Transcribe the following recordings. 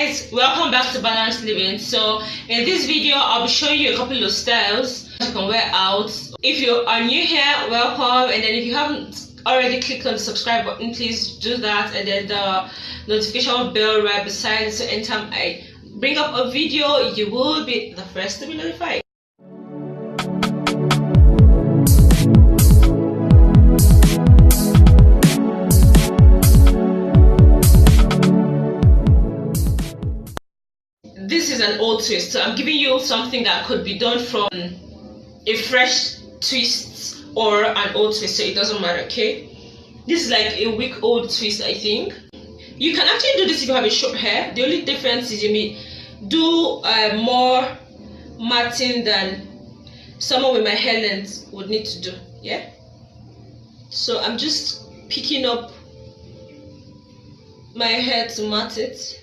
guys, welcome back to Balanced Living. So in this video I'll be showing you a couple of styles you can wear out. If you are new here, welcome, and then if you haven't already clicked on the subscribe button, please do that, and then the notification bell right beside it, so anytime I bring up a video you will be the first to be notified. This is an old twist, so I'm giving you something that could be done from a fresh twist or an old twist, so it doesn't matter, okay? This is like a week old twist, I think. You can actually do this if you have a short hair. The only difference is you may do more matting than someone with my hair length would need to do, yeah? So I'm just picking up my hair to mat it.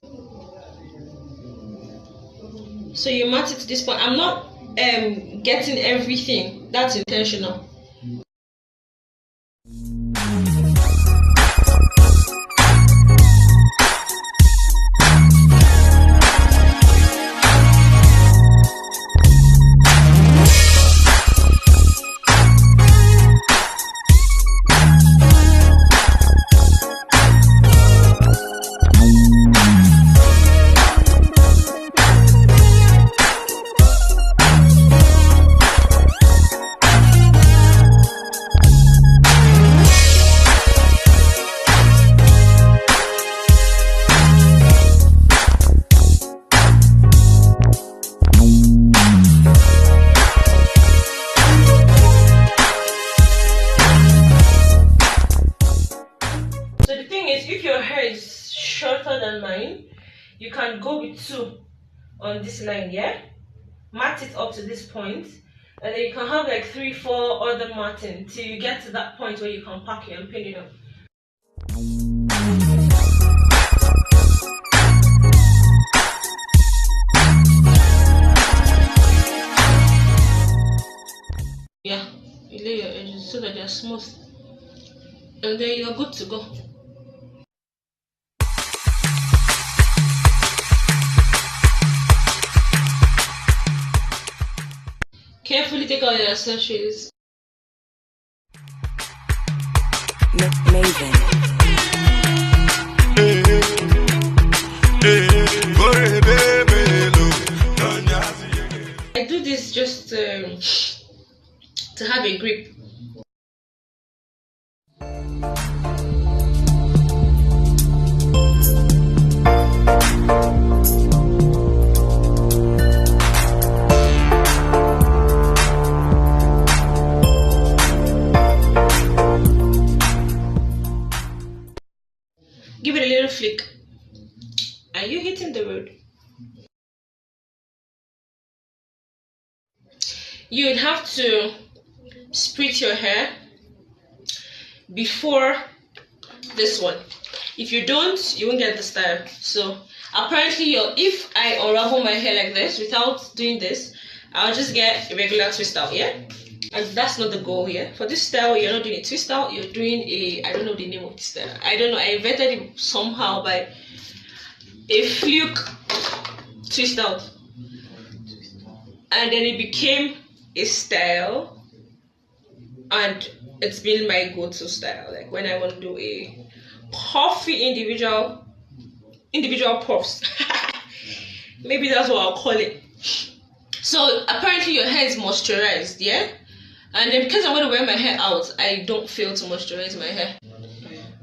So you mat it to this point. I'm not getting everything. That's intentional. If your hair is shorter than mine, you can go with 2 on this line, yeah? Mat it up to this point, and then you can have like 3, 4 other matting till you get to that point where you can pack it and pin it up. Yeah, you lay your edges so that they're smooth, and then you're good to go. Carefully take out your accessories. Maven. I do this just to have a grip. Give it a little flick. Are you hitting the road? You would have to split your hair before this one. If you don't, you won't get the style. So apparently, if I unravel my hair like this without doing this, I'll just get a regular twist out, yeah? And that's not the goal here. For this style, you're not doing a twist out, you're doing I don't know the name of this style. I don't know, I invented it somehow by a fluke twist out. And then it became a style, and it's been my go-to style. Like when I want to do a puffy individual puffs. Maybe that's what I'll call it. So apparently your hair is moisturized, yeah? And then because I'm going to wear my hair out, I don't feel to moisturize my hair.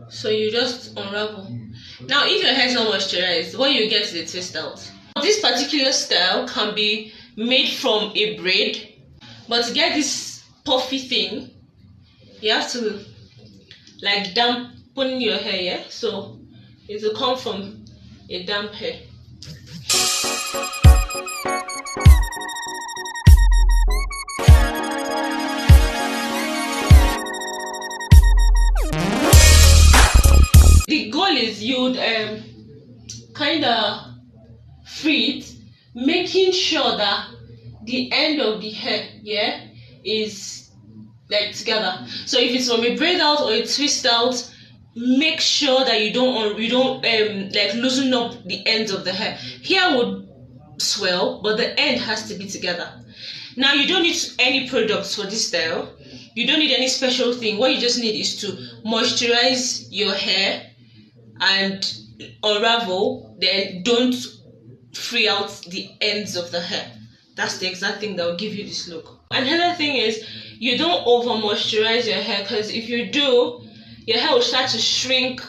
So you just unravel. Now if your hair is not moisturized, what you get is a twist out. This particular style can be made from a braid, but to get this puffy thing, you have to like dampen your hair, yeah? So it will come from a damp hair. The goal is you'd kind of free it, making sure that the end of the hair, yeah, is like together. So if it's from a braid out or a twist out, make sure that you don't like loosen up the ends of the hair. Hair would swell, but the end has to be together. Now you don't need any products for this style. You don't need any special thing. What you just need is to moisturize your hair and unravel, then don't free out the ends of the hair. That's the exact thing that will give you this look. Another thing is, you don't over moisturize your hair, because if you do, your hair will start to shrink,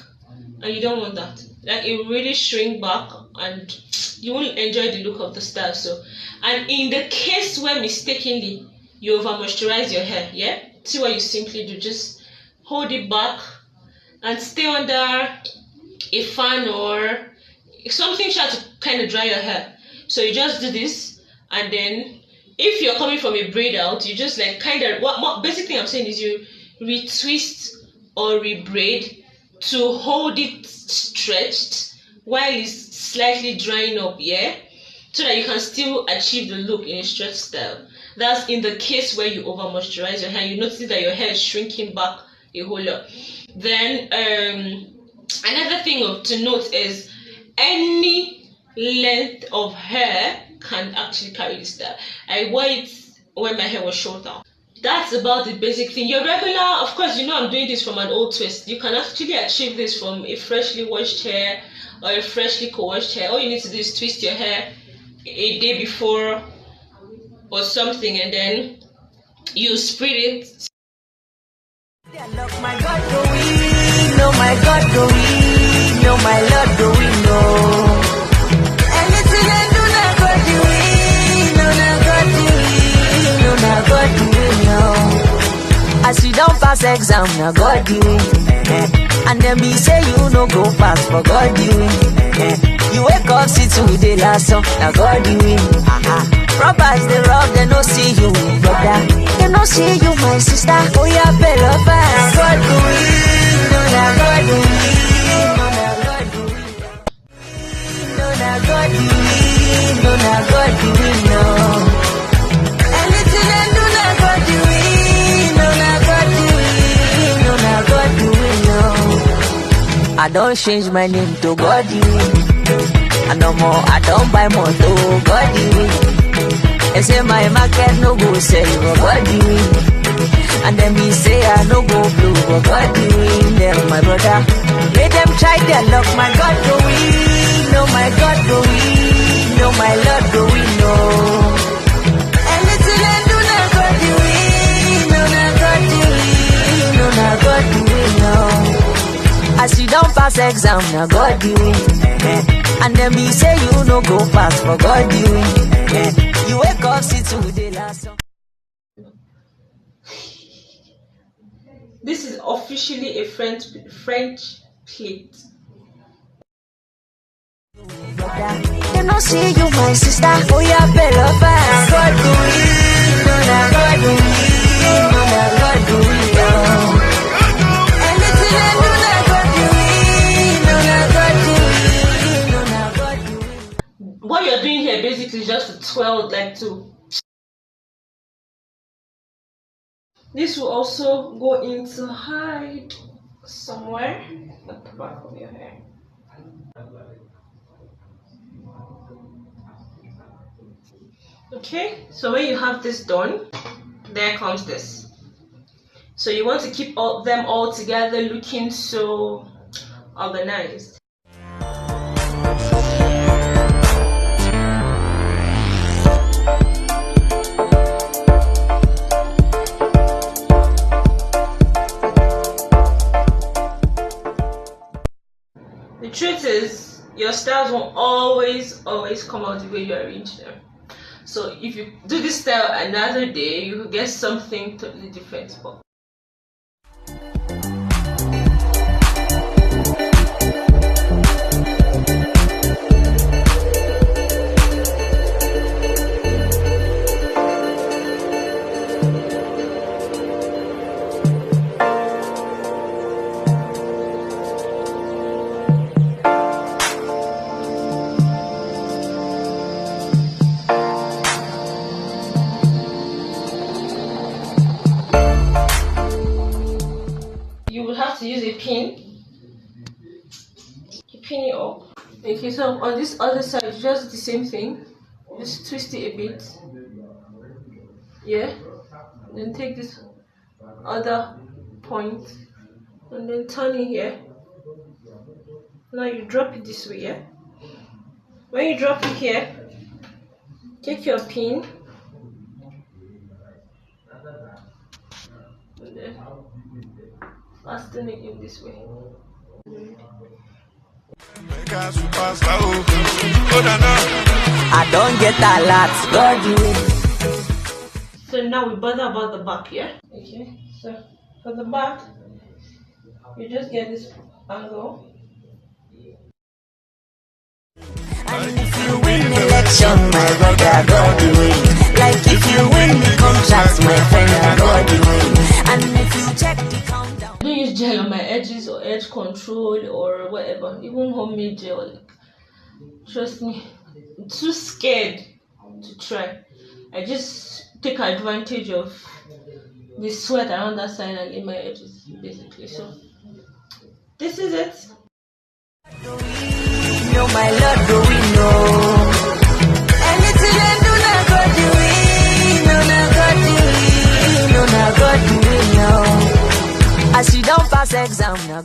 and you don't want that. Like, it will really shrink back and you won't enjoy the look of the style. So, and in the case where mistakenly you over moisturize your hair, yeah, see what you simply do. Just hold it back and stay under a fan or something to kind of dry your hair. So you just do this, and then if you're coming from a braid out, you just like kind of, what basic thing I'm saying is you retwist or rebraid to hold it stretched while it's slightly drying up, yeah, so that you can still achieve the look in a stretched style. That's in the case where you over moisturize your hair. You notice that your hair is shrinking back a whole lot. Then another thing to note is, any length of hair can actually carry this style. I wore it when my hair was shorter. That's about the basic thing. Your regular, of course, you know I'm doing this from an old twist. You can actually achieve this from a freshly washed hair or a freshly co-washed hair. All you need to do is twist your hair a day before or something, and then you spread it. My God, do we know? My God, do we know? My Lord, do we know? Anything I do, not God, do we know? Not God, do we know? Not God, do we know? As you don't pass exam, now God, do we? And then be say you no go pass, but God, do we? You wake up, see today last song, now God, do we? Robbers, they rob, they no see you, brother. They no see you, my sister. Oh, yeah, better fast. God do it, no, na God do it, no, na God do it, no, na God do it, no, na God do it, no. Anything I do, na God do it, no, na God do it, no, na God do it, no. I don't change my name to God do it. And no more, I don't buy more to God do it. They say my market no go sell, but God doing. And then me say I no go blue, but God doing. Them my brother, let them try their luck. My God doing, no my God doing, no my Lord doing, no. Anything I do, na God doing, no na God doing, no na God doing, no. As you don't pass exam, na God doing. And then me say you no go pass, but God doing. You wake up, see today last song. This is officially a French plate. They no see you, my sister. Oh, yeah, better fast. God do it, no, na God do it, no, na God do it, no. Anything I do, na God do it, no, na God do it, no, na God do it. What you're doing here basically is just to twirl like two. This will also go into hide somewhere at the back of your hair. Okay, so when you have this done, there comes this. So you want to keep them all together looking so organized. The truth is, your styles won't always come out the way you arrange them. So if you do this style another day, you will get something totally different. But Okay, so on this other side, just the same thing. Just twist it a bit. Yeah. Then take this other point and then turn it here. Now you drop it this way, yeah? When you drop it here, take your pin and then fasten it in this way. I don't get a lot, God you. So now we bother about the back, yeah? Okay, so for the back, you just get this angle. And if you win election, my brother, God you win. Like if you win the contract, my friend, God you win. And if you check the countdown. I don't use gel on my edges or edge control or whatever, even homemade gel. Like, trust me, I'm too scared to try. I just take advantage of the sweat around that side and in my edges, basically. So this is it. No, my Lord, do we know? Anything I do, not God do it. No, not God do it. No, not God do it. No. As you don't pass exam, now.